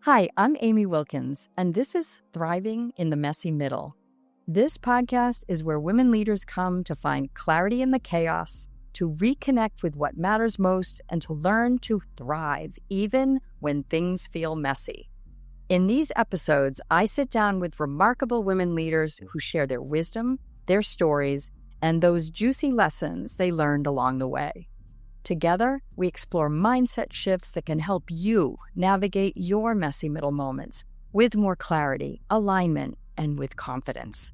Hi, I'm Amy Wilkins, and this is Thriving in the Messy Middle. This podcast is where women leaders come to find clarity in the chaos, to reconnect with what matters most, and to learn to thrive even when things feel messy. In these episodes, I sit down with remarkable women leaders who share their wisdom, their stories, and those juicy lessons they learned along the way. Together, we explore mindset shifts that can help you navigate your messy middle moments with more clarity, alignment, and with confidence.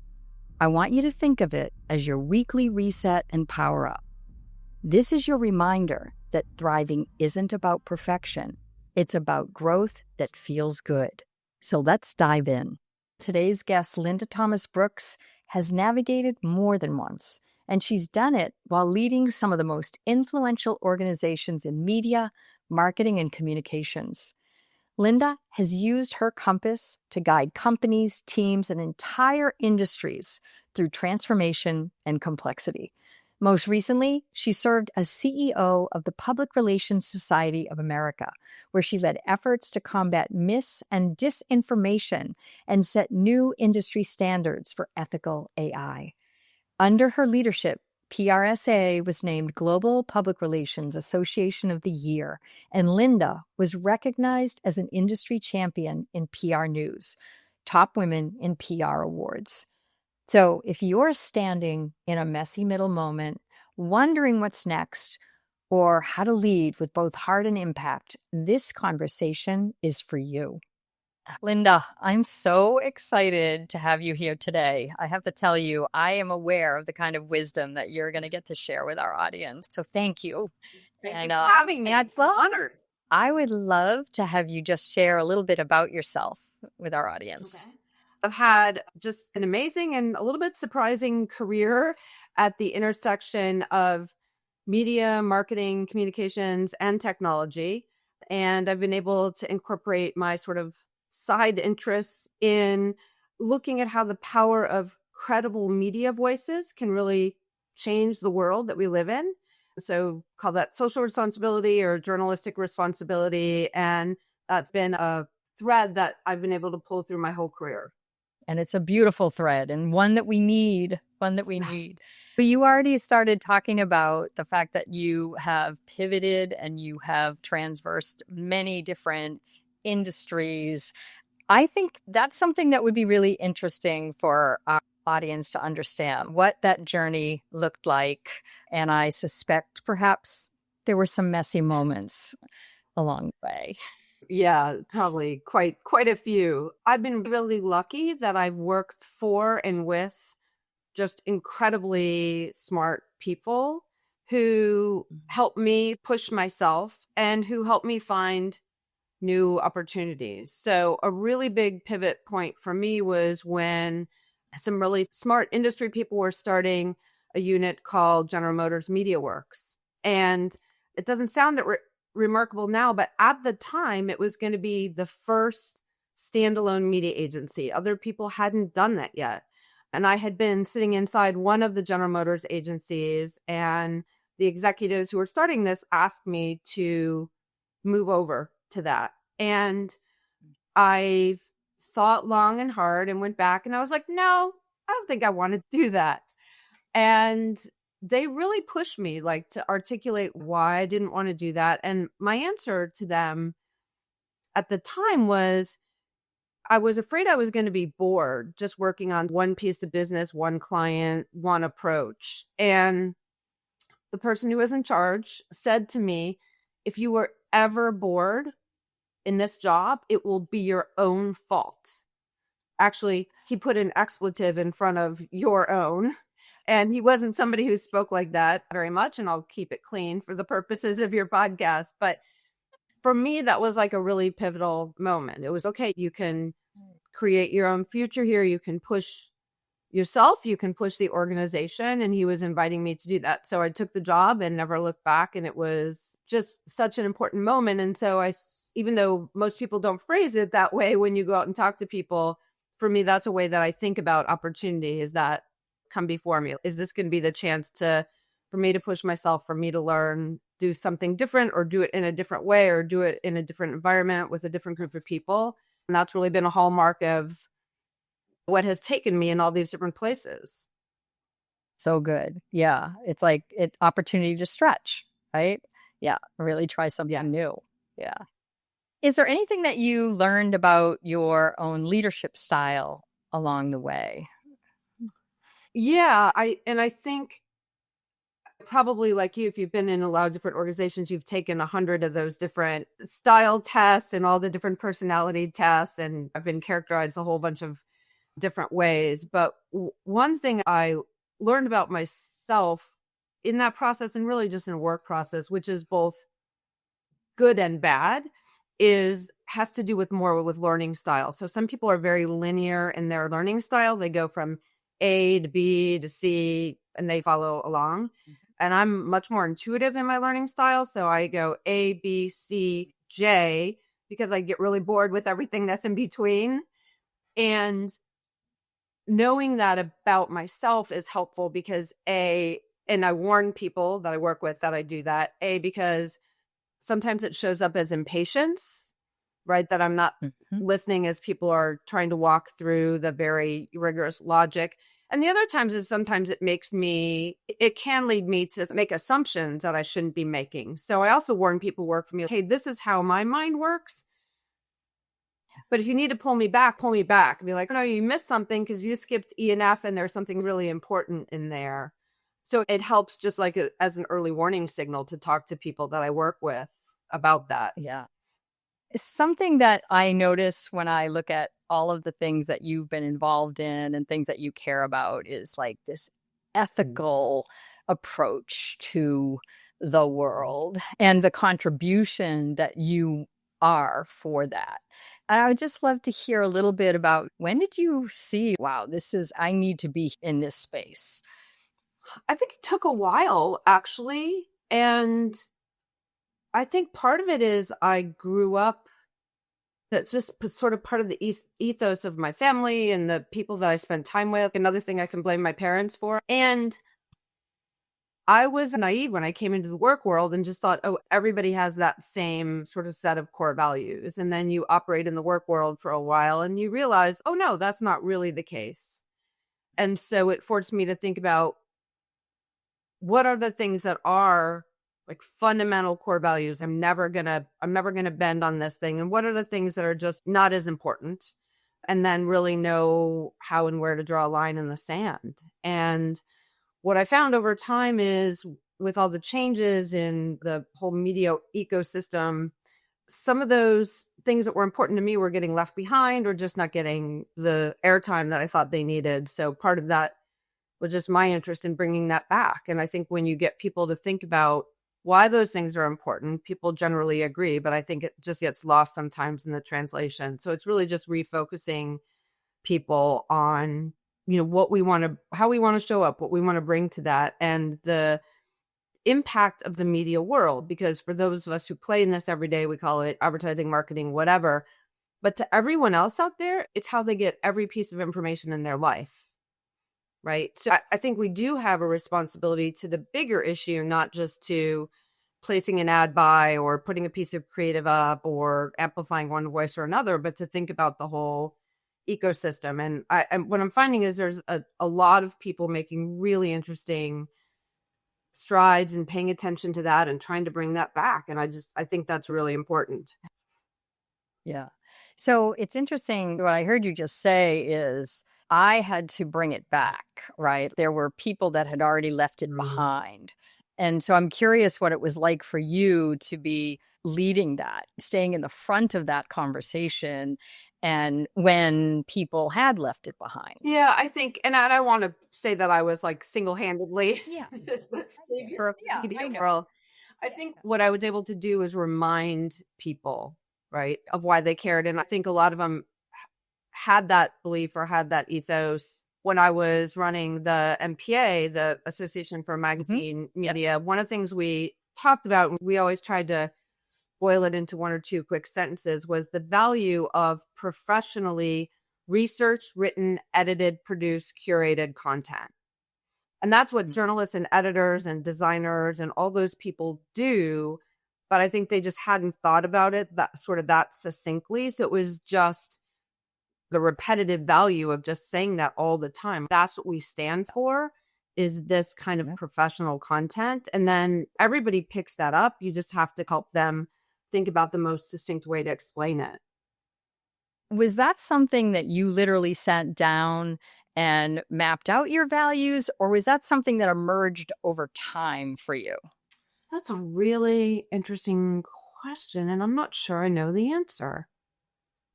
I want you to think of it as your weekly reset and power up. This is your reminder that thriving isn't about perfection. It's about growth that feels good. So let's dive in. Today's guest, Linda Thomas Brooks, has navigated more than once, and she's done it while leading some of the most influential organizations in media, marketing, and communications. Linda has used her compass to guide companies, teams, and entire industries through transformation and complexity. Most recently, she served as CEO of the Public Relations Society of America, where she led efforts to combat mis- and disinformation and set new industry standards for ethical AI. Under her leadership, PRSA was named Global Public Relations Association of the Year, and Linda was recognized as an industry champion in PR News, Top Women in PR Awards. So if you're standing in a messy middle moment, wondering what's next, or how to lead with both heart and impact, this conversation is for you. Linda, I'm so excited to have you here today. I have to tell you, I am aware of the kind of wisdom that you're going to get to share with our audience. So thank you. Thank you for having me. I'm honored. I would love to have you just share a little bit about yourself with our audience. Okay. I've had just an amazing and a little bit surprising career at the intersection of media, marketing, communications, and technology. And I've been able to incorporate my sort of side interests in looking at how the power of credible media voices can really change the world that we live in. So call that social responsibility or journalistic responsibility. And that's been a thread that I've been able to pull through my whole career. And it's a beautiful thread and one that we need. But you already started talking about the fact that you have pivoted and you have transversed many different industries. I think that's something that would be really interesting for our audience to understand what that journey looked like. And I suspect perhaps there were some messy moments along the way. Yeah, probably quite a few. I've been really lucky that I've worked for and with just incredibly smart people who help me push myself and who help me find new opportunities. So a really big pivot point for me was when some really smart industry people were starting a unit called General Motors Media Works. And it doesn't sound that remarkable now, but at the time it was going to be the first standalone media agency. Other people hadn't done that yet. And I had been sitting inside one of the General Motors agencies, and the executives who were starting this asked me to move over to that. And I thought long and hard and went back and I was like, no, I don't think I want to do that. And they really pushed me to articulate why I didn't want to do that. And my answer to them at the time was, I was afraid I was going to be bored just working on one piece of business, one client, one approach. And the person who was in charge said to me, if you were ever bored in this job, it will be your own fault. Actually, he put an expletive in front of your own. And he wasn't somebody who spoke like that very much. And I'll keep it clean for the purposes of your podcast. But for me, that was like a really pivotal moment. It was, okay, you can create your own future here. You can push yourself. You can push the organization. And he was inviting me to do that. So I took the job and never looked back. And it was just such an important moment. And so even though most people don't phrase it that way when you go out and talk to people, for me, that's a way that I think about opportunity. Is that come before me? Is this going to be the chance for me to push myself, for me to learn, do something different or do it in a different way or do it in a different environment with a different group of people. And that's really been a hallmark of what has taken me in all these different places. So good. Yeah. It's like opportunity to stretch, right? Yeah. Really try something new. Yeah. Is there anything that you learned about your own leadership style along the way? Yeah. I think probably like you, if you've been in a lot of different organizations, you've taken 100 of those different style tests and all the different personality tests. And I've been characterized a whole bunch of different ways. But one thing I learned about myself in that process, and really just in work process, which is both good and bad, has to do with more with learning style. So some people are very linear in their learning style. They go from A to B to C and they follow along. And I'm much more intuitive in my learning style. So I go A, B, C, J, because I get really bored with everything that's in between. And knowing that about myself is helpful because and I warn people that I work with that I do that, because sometimes it shows up as impatience, right? That I'm not listening as people are trying to walk through the very rigorous logic. And the other times is sometimes it can lead me to make assumptions that I shouldn't be making. So I also warn people who work for me, hey, this is how my mind works. But if you need to pull me back and be like, oh, no, you missed something because you skipped E and F and there's something really important in there. So it helps just like as an early warning signal to talk to people that I work with about that. Yeah. Something that I notice when I look at all of the things that you've been involved in and things that you care about is like this ethical approach to the world and the contribution that you are for that. And I would just love to hear a little bit about, when did you see, wow, I need to be in this space? I think it took a while, actually. And I think part of it is I grew up, that's just sort of part of the ethos of my family and the people that I spent time with. Another thing I can blame my parents for. And I was naive when I came into the work world and just thought, oh, everybody has that same sort of set of core values. And then you operate in the work world for a while and you realize, oh, no, that's not really the case. And so it forced me to think about, what are the things that are like fundamental core values? I'm never gonna bend on this thing. And what are the things that are just not as important? And then really know how and where to draw a line in the sand. And what I found over time is, with all the changes in the whole media ecosystem, some of those things that were important to me were getting left behind or just not getting the airtime that I thought they needed. So part of that was just my interest in bringing that back. And I think when you get people to think about why those things are important, people generally agree, but I think it just gets lost sometimes in the translation. So it's really just refocusing people on, what we want to, how we want to show up, what we want to bring to that, and the impact of the media world. Because for those of us who play in this every day, we call it advertising, marketing, whatever. But to everyone else out there, it's how they get every piece of information in their life. Right. So I think we do have a responsibility to the bigger issue, not just to placing an ad buy or putting a piece of creative up or amplifying one voice or another, but to think about the whole ecosystem. And what I'm finding is there's a lot of people making really interesting strides and paying attention to that and trying to bring that back. And I think that's really important. Yeah. So it's interesting. What I heard you just say is, I had to bring it back, right? There were people that had already left it behind. And so I'm curious what it was like for you to be leading that, staying in the front of that conversation, and when people had left it behind. Yeah, I think, and I want to say that I was like single-handedly the savior of the media world. I think what I was able to do is remind people, right, of why they cared. And I think a lot of them had that belief or had that ethos. When I was running the MPA, the Association for Magazine Media, one of the things we talked about, we always tried to boil it into one or two quick sentences, was the value of professionally researched, written, edited, produced, curated content. And that's what journalists and editors and designers and all those people do. But I think they just hadn't thought about it that succinctly. So it was just the repetitive value of just saying that all the time. That's what we stand for, is this kind of professional content. And then everybody picks that up. You just have to help them think about the most succinct way to explain it. Was that something that you literally sat down and mapped out your values, or was that something that emerged over time for you? That's a really interesting question, and I'm not sure I know the answer.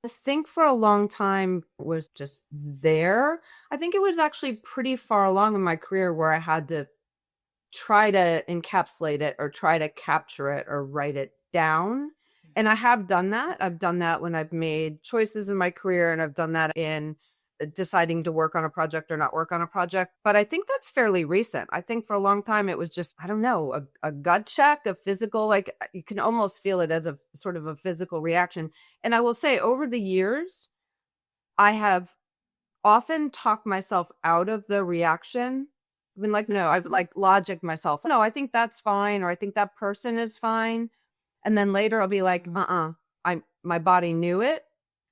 I think for a long time was just there. I think it was actually pretty far along in my career where I had to try to encapsulate it or try to capture it or write it down. And I have done that. I've done that when I've made choices in my career, and I've done that in deciding to work on a project or not work on a project. But I think that's fairly recent. I think for a long time it was just, I don't know, a gut check, a physical, like you can almost feel it as a sort of a physical reaction. And I will say over the years, I have often talked myself out of the reaction. I've been like, no, I've like logicked myself. No, I think that's fine. Or I think that person is fine. And then later I'll be like, my body knew it.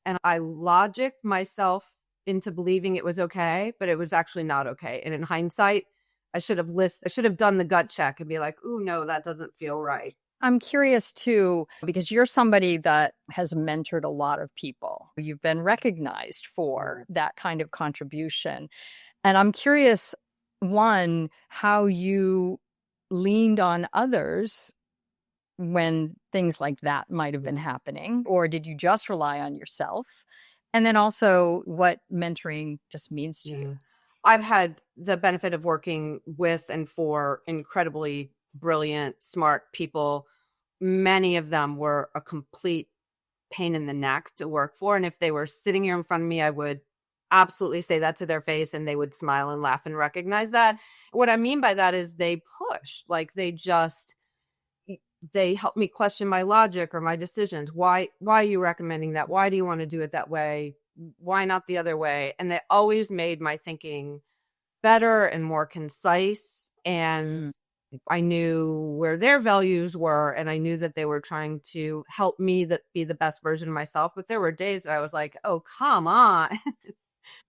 And I logicked myself into believing it was okay, but it was actually not okay. And in hindsight, I should have done the gut check and be like, ooh, no, that doesn't feel right. I'm curious too, because you're somebody that has mentored a lot of people. You've been recognized for that kind of contribution. And I'm curious, one, how you leaned on others when things like that might have been happening, or did you just rely on yourself? And then also what mentoring just means to you. I've had the benefit of working with and for incredibly brilliant, smart people. Many of them were a complete pain in the neck to work for. And if they were sitting here in front of me, I would absolutely say that to their face, and they would smile and laugh and recognize that. What I mean by that is they push, like they help me question my logic or my decisions. Why are you recommending that? Why do you want to do it that way? Why not the other way? And they always made my thinking better and more concise. And I knew where their values were, and I knew that they were trying to help me be the best version of myself. But there were days that I was like, oh, come on.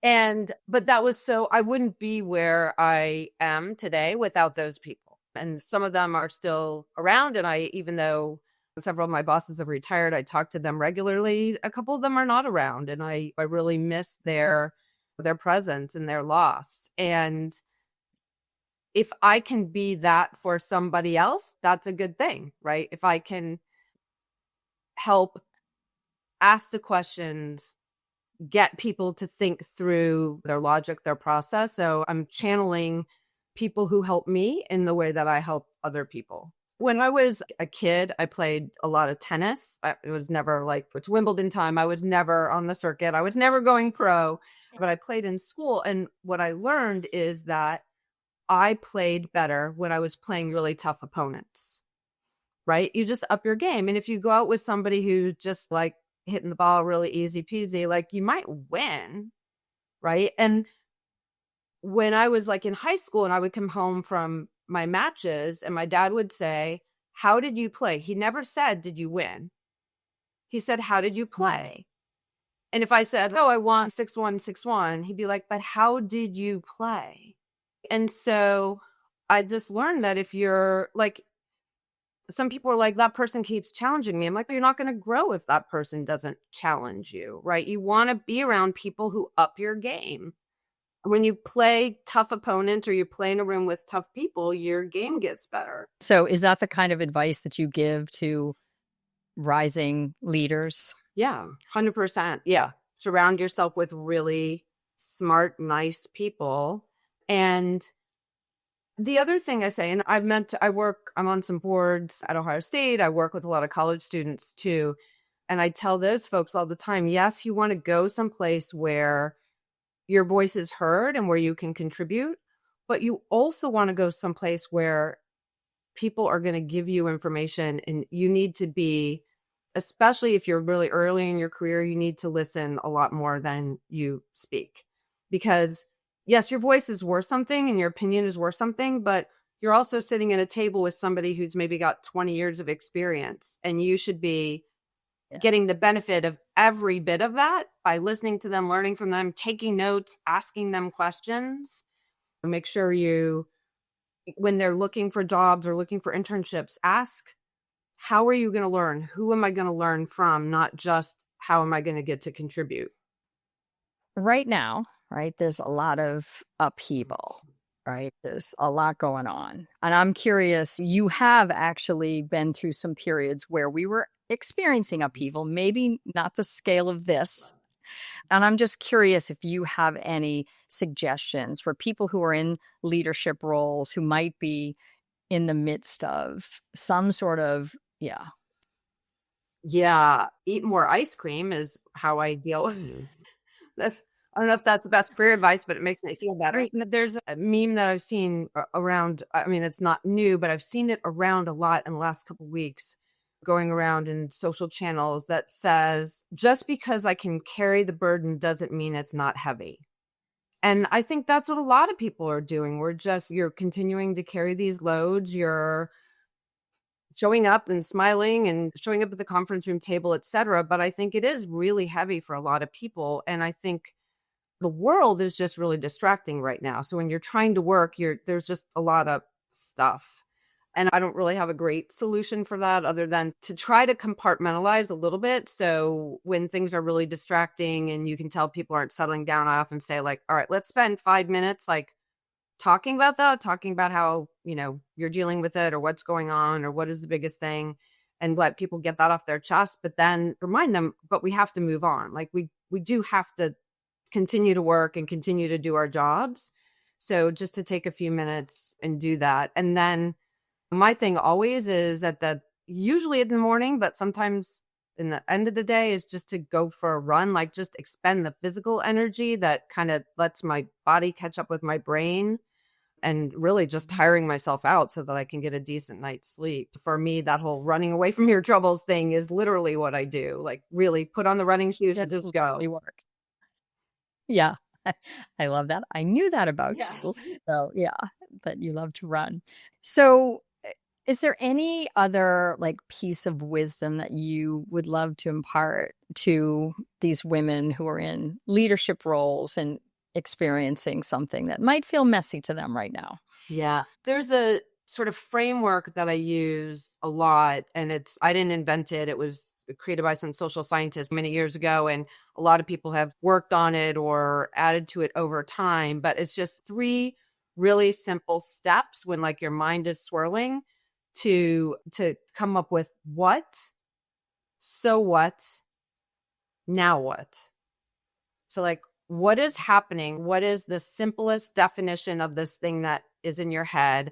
But that was I wouldn't be where I am today without those people. And some of them are still around. And even though several of my bosses have retired, I talk to them regularly. A couple of them are not around, and I really miss their presence and their loss. And if I can be that for somebody else, that's a good thing, right? If I can help ask the questions, get people to think through their logic, their process. So I'm channeling people who help me in the way that I help other people. When I was a kid, I played a lot of tennis. It was never like it's Wimbledon time. I was never on the circuit. I was never going pro, but I played in school. And what I learned is that I played better when I was playing really tough opponents, right? You just up your game. And if you go out with somebody who just like hitting the ball really easy peasy, like you might win, right? And when I was like in high school and I would come home from my matches and my dad would say, how did you play? He never said, did you win? He said, how did you play? And if I said, oh, I won 6-1, 6-1, he'd be like, but how did you play? And so I just learned that if you're like, some people are like, that person keeps challenging me. I'm like, you're not going to grow if that person doesn't challenge you, right? You want to be around people who up your game. When you play tough opponents or you play in a room with tough people, your game gets better. So is that the kind of advice that you give to rising leaders? Yeah, 100%. Yeah. Surround yourself with really smart, nice people. And the other thing I say, and I'm on some boards at Ohio State. I work with a lot of college students too. And I tell those folks all the time, yes, you want to go someplace where your voice is heard and where you can contribute, but you also want to go someplace where people are going to give you information, and you need to be, especially if you're really early in your career, you need to listen a lot more than you speak, because yes, your voice is worth something and your opinion is worth something, but you're also sitting at a table with somebody who's maybe got 20 years of experience, and you should be getting the benefit of every bit of that by listening to them, learning from them, taking notes, asking them questions. Make sure you, when they're looking for jobs or looking for internships, ask, how are you going to learn? Who am I going to learn from? Not just how am I going to get to contribute? Right now, right, there's a lot of upheaval, right? There's a lot going on. And I'm curious, you have actually been through some periods where we were experiencing upheaval, maybe not the scale of this. And I'm just curious if you have any suggestions for people who are in leadership roles who might be in the midst of some sort of, Yeah, eat more ice cream is how I deal with this. I don't know if that's the best career advice, but it makes me feel better. Right. There's a meme that I've seen around. I mean, it's not new, but I've seen it around a lot in the last couple of weeks, going around in social channels, that says, just because I can carry the burden doesn't mean it's not heavy. And I think that's what a lot of people are doing. You're continuing to carry these loads. You're showing up and smiling and showing up at the conference room table, et cetera. But I think it is really heavy for a lot of people. And I think the world is just really distracting right now. So when you're trying to work, there's just a lot of stuff. And I don't really have a great solution for that other than to try to compartmentalize a little bit. So when things are really distracting and you can tell people aren't settling down, I often say, like, all right, let's spend 5 minutes like talking about that, talking about how, you're dealing with it or what's going on or what is the biggest thing, and let people get that off their chest, but then remind them, but we have to move on. Like we do have to continue to work and continue to do our jobs. So just to take a few minutes and do that. And then my thing always is usually in the morning, but sometimes in the end of the day, is just to go for a run, like just expend the physical energy that kind of lets my body catch up with my brain, and really just tiring myself out so that I can get a decent night's sleep. For me, that whole running away from your troubles thing is literally what I do. Like really put on the running shoes and just go. It works. Yeah. I love that. I knew that about you. So yeah, that you love to run. So is there any other like piece of wisdom that you would love to impart to these women who are in leadership roles and experiencing something that might feel messy to them right now? Yeah. There's a sort of framework that I use a lot, and I didn't invent it. It was created by some social scientists many years ago, and a lot of people have worked on it or added to it over time, but it's just 3 really simple steps when like your mind is swirling to come up with what, so what, now what. So like, what is happening? What is the simplest definition of this thing that is in your head?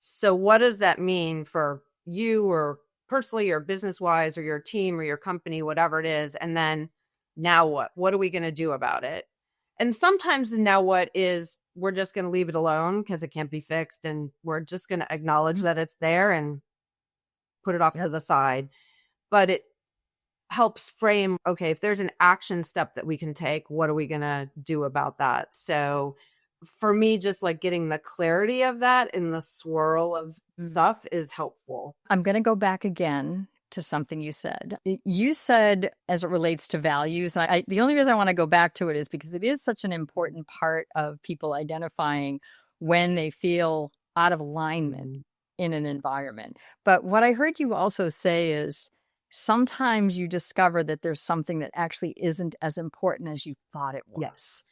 So what does that mean for you, or personally or business wise, or your team or your company, whatever it is? And then now what? What are we going to do about it? And sometimes the now what is, we're just going to leave it alone because it can't be fixed, and we're just going to acknowledge that it's there and put it off to the side. But it helps frame, okay, if there's an action step that we can take, what are we going to do about that? So for me, just like getting the clarity of that in the swirl of stuff is helpful. I'm going to go back again to something you said. You said, as it relates to values, and the only reason I want to go back to it is because it is such an important part of people identifying when they feel out of alignment in an environment. But what I heard you also say is sometimes you discover that there's something that actually isn't as important as you thought it was. Yes.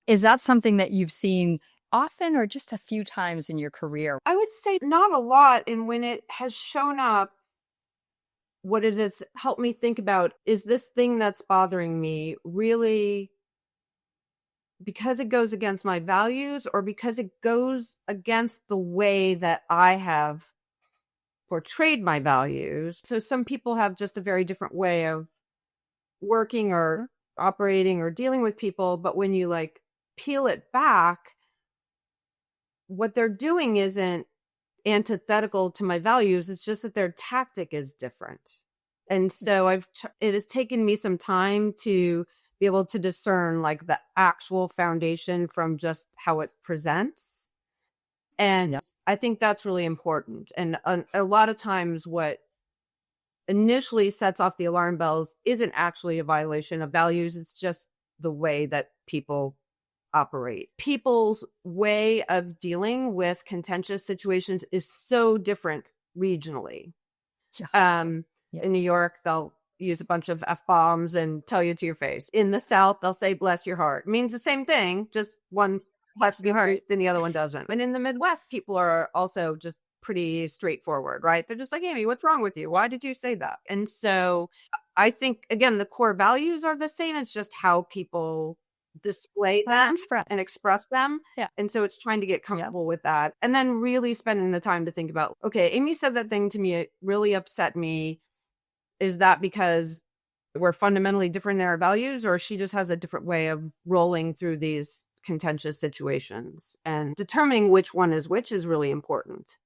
Is that something that you've seen often or just a few times in your career? I would say not a lot. And when it has shown up, what it has helped me think about, is this thing that's bothering me really because it goes against my values, or because it goes against the way that I have portrayed my values? So some people have just a very different way of working or operating or dealing with people. But when you like peel it back, what they're doing isn't antithetical to my values. It's just that their tactic is different. And so it has taken me some time to be able to discern like the actual foundation from just how it presents. And I think that's really important. And a lot of times what initially sets off the alarm bells isn't actually a violation of values. It's just the way that people operate. People's way of dealing with contentious situations is so different regionally. In New York, they'll use a bunch of F-bombs and tell you to your face. In the South, they'll say, bless your heart. It means the same thing, just one less your heart than the other one doesn't. And in the Midwest, people are also just pretty straightforward, right? They're just like, Amy, what's wrong with you? Why did you say that? And so I think, again, the core values are the same. It's just how people display them and express them. Yeah. And so it's trying to get comfortable with that. And then really spending the time to think about, okay, Amy said that thing to me, it really upset me. Is that because we're fundamentally different in our values, or she just has a different way of rolling through these contentious situations? And determining which one is which is really important.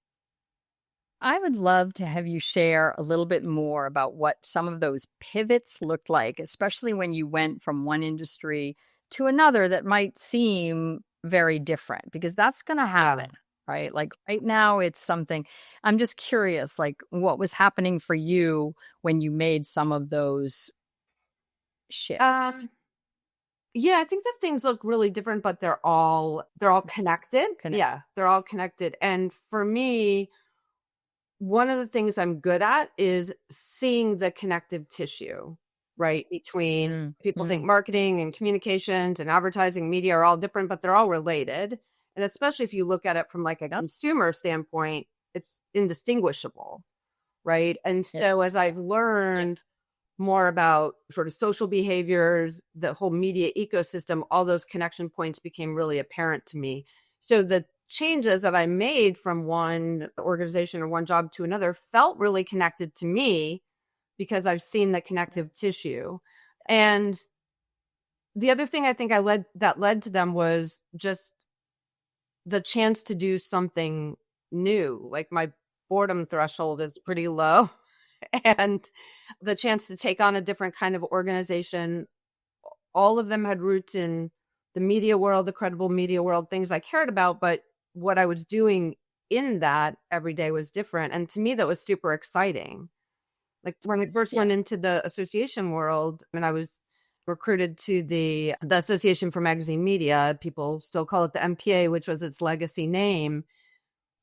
I would love to have you share a little bit more about what some of those pivots looked like, especially when you went from one industry to another that might seem very different, because that's going to happen, right? Like right now, it's something I'm just curious, like what was happening for you when you made some of those shifts? Yeah, I think that things look really different, but they're all connected. Yeah, they're all connected. And for me, one of the things I'm good at is seeing the connective tissue, right? Between people think marketing and communications and advertising, media are all different, but they're all related. And especially if you look at it from like a consumer standpoint, it's indistinguishable, right? And so as I've learned more about sort of social behaviors, the whole media ecosystem, all those connection points became really apparent to me. So the changes that I made from one organization or one job to another felt really connected to me because I've seen the connective tissue. And the other thing I think that led to them was just the chance to do something new. Like my boredom threshold is pretty low, and the chance to take on a different kind of organization. All of them had roots in the media world, the credible media world, things I cared about, but what I was doing in that every day was different. And to me, that was super exciting. Like when I first went into the association world, and I was recruited to the Association for Magazine Media, people still call it the MPA, which was its legacy name.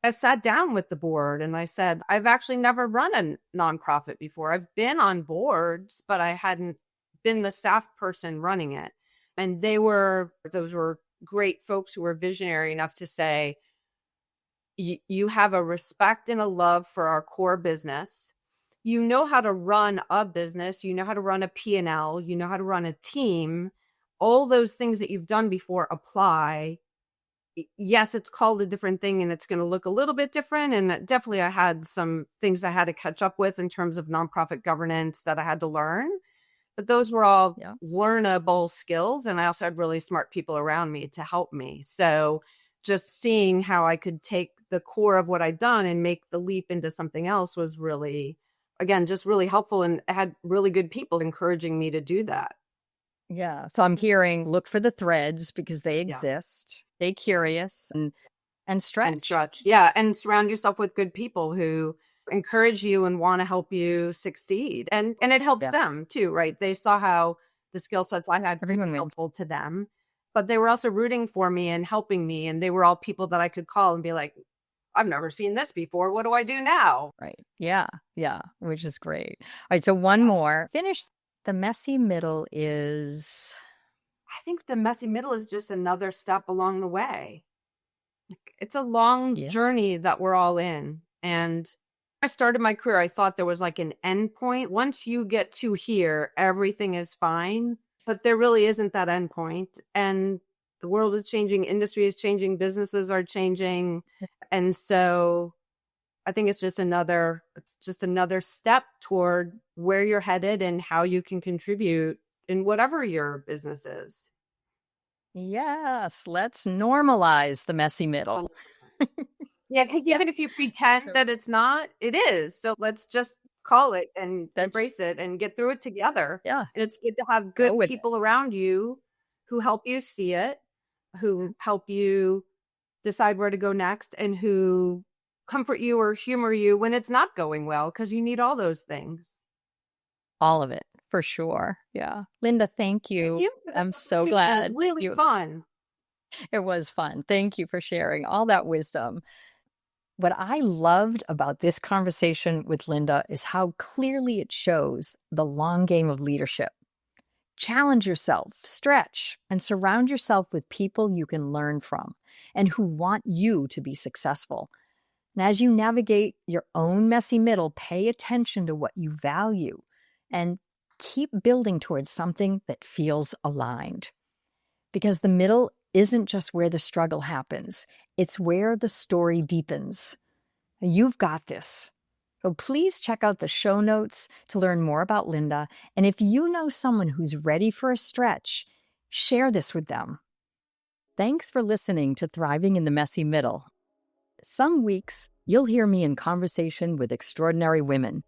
I sat down with the board and I said, I've actually never run a nonprofit before. I've been on boards, but I hadn't been the staff person running it. And those were great folks who were visionary enough to say, you have a respect and a love for our core business. You know how to run a business. You know how to run a P&L. You know how to run a team. All those things that you've done before apply. Yes, it's called a different thing and it's going to look a little bit different. And definitely I had some things I had to catch up with in terms of nonprofit governance that I had to learn. But those were all learnable skills. And I also had really smart people around me to help me. So just seeing how I could take the core of what I'd done and make the leap into something else was really, again, just really helpful. And I had really good people encouraging me to do that. Yeah. So I'm hearing look for the threads because they exist. Stay curious and stretch. And stretch. Yeah. And surround yourself with good people who encourage you and want to help you succeed. And it helps them too, right? They saw how the skill sets I had were helpful to them, but they were also rooting for me and helping me. And they were all people that I could call and be like, I've never seen this before. What do I do now? Right. Yeah. Yeah. Which is great. All right. So one more. Finish. The messy middle is... I think the messy middle is just another step along the way. It's a long journey that we're all in. And I started my career, I thought there was like an end point. Once you get to here, everything is fine. But there really isn't that end point. And the world is changing, industry is changing, businesses are changing. And so I think it's just another step toward where you're headed and how you can contribute in whatever your business is. Yes, let's normalize the messy middle. Yeah, because even if you pretend that it's not, it is. So let's just call it and embrace it and get through it together. Yeah. And it's good to have good people around you who help you see it, who help you decide where to go next, and who comfort you or humor you when it's not going well, because you need all those things. All of it, for sure. Yeah. Linda, thank you. I'm so glad. Really fun. It was fun. Thank you for sharing all that wisdom. What I loved about this conversation with Linda is how clearly it shows the long game of leadership. Challenge yourself, stretch, and surround yourself with people you can learn from and who want you to be successful. And as you navigate your own messy middle, pay attention to what you value and keep building towards something that feels aligned. Because the middle isn't just where the struggle happens, it's where the story deepens. You've got this. So please check out the show notes to learn more about Linda. And if you know someone who's ready for a stretch, share this with them. Thanks for listening to Thriving in the Messy Middle. Some weeks, you'll hear me in conversation with extraordinary women.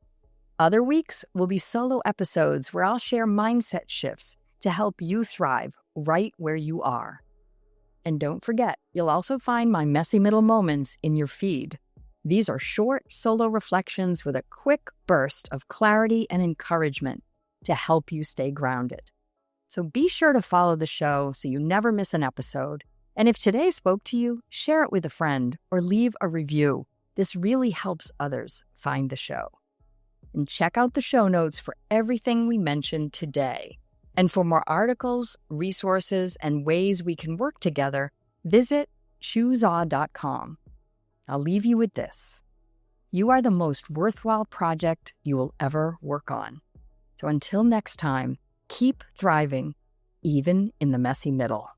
Other weeks will be solo episodes where I'll share mindset shifts to help you thrive right where you are. And don't forget, you'll also find my messy middle moments in your feed. These are short solo reflections with a quick burst of clarity and encouragement to help you stay grounded. So be sure to follow the show so you never miss an episode. And if today spoke to you, share it with a friend or leave a review. This really helps others find the show. And check out the show notes for everything we mentioned today. And for more articles, resources, and ways we can work together, visit chooseaw.com. I'll leave you with this. You are the most worthwhile project you will ever work on. So until next time, keep thriving, even in the messy middle.